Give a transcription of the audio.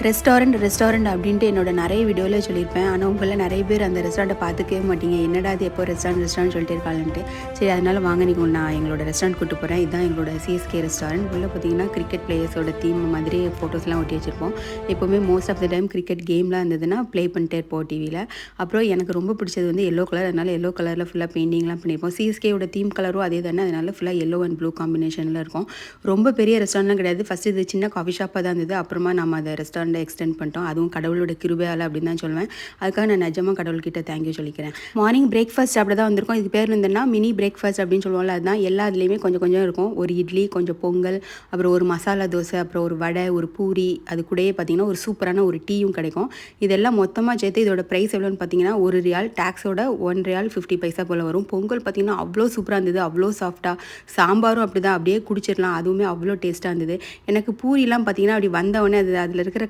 Restaurant அப்படின்ட்டு என்னோட நிறைய வீடியோவில் சொல்லியிருப்பேன். ஆனால் உங்களில் நிறைய பேர் அந்த ரெஸ்டாரண்ட்டை பார்த்துக்கவே மாட்டீங்க. என்னடா அது எப்போ ரெஸ்டாரண்ட் சொல்லிட்டு இருக்காங்கன்ட்டு. சரி, அதனால் வாங்க நீங்கள் நான் எங்களோட ரெஸ்டாரண்ட் கூப்பிட்டு போகிறேன். இதுதான் எங்களோட சிஎஸ்கே ரெஸ்டாரண்ட். உள்ளே பார்த்தீங்கன்னா கிரிக்கெட் பிளேயர்ஸோட தீம் மாதிரி ஃபோட்டோஸ்லாம் ஒட்டி வச்சுருப்போம். எப்போவுமே most of the time cricket கேம்லாம் இருந்ததுன்னா ப்ளே பண்ணிட்டே இருப்போம் டிவியில். அப்புறம் எனக்கு ரொம்ப பிடிச்சது வந்து எல்லோ கலர். அதனால் எல்லோ கலரில் ஃபுல்லாக பெயிண்டிங்லாம் பண்ணியிருப்போம். சிஎஸ்கேயோட தீம் கலரும் அதே தானே, அதனால் ஃபுல்லாக எல்லோ அண்ட் ப்ளூ காம்பினேஷனில் இருக்கும். ரொம்ப பெரிய ரெஸ்டாரண்ட்லாம் கிடையாது. ஃபஸ்ட்டு இது சின்ன காஃபி ஷாப்பாக தான் இருந்தது. அப்புறமா நம்ம அதை ரெஸ்டாரண்ட்டை எக்ஸ்டெண்ட் பண்ணிட்டோம். அதுவும் கடவுளோட கிருபையால் அப்படின்னு தான் சொல்லுவேன். அதுக்காக நான் நிஜமாக கடவுள்கிட்ட தேங்க்யூ சொல்லிக்கிறேன். மார்னிங் பிரேக்ஃபாஸ்ட் அப்படி தான் வந்திருக்கோம். இது பேர் இருந்ததுன்னா மினி பிரேக்ஃபாஸ்ட் அப்படின்னு சொல்லுவோம்ல, அதுதான். எல்லா இதுலேயுமே கொஞ்சம் கொஞ்சம் இருக்கும். ஒரு இட்லி, கொஞ்சம் பொங்கல், அப்புறம் ஒரு மசாலா தோசை, அப்புறம் ஒரு வடை, ஒரு பூரி, அது கூடயே பார்த்தீங்கன்னா ஒரு சூப்பரான ஒரு டீயும் கிடைக்கும். இதெல்லாம் மொத்தமாக சேர்த்து இதோட ப்ரைஸ் எவ்வளோன்னு பார்த்தீங்கன்னா ₹1 டேக்ஸோட ₹1.50 போல் வரும். பொங்கல் பார்த்தீங்கன்னா அவ்வளோ சூப்பராக இருந்தது, அவ்வளோ சாஃப்டாக. சாம்பாரும் அப்படி தான், அப்படியே குடிச்சிடலாம். அதுவுமே அவ்வளோ டேஸ்ட்டாக இருந்தது. எனக்கு பூரிலாம் பார்த்தீங்கன்னா அப்படி வந்தவொடனே அதில் இருக்கிற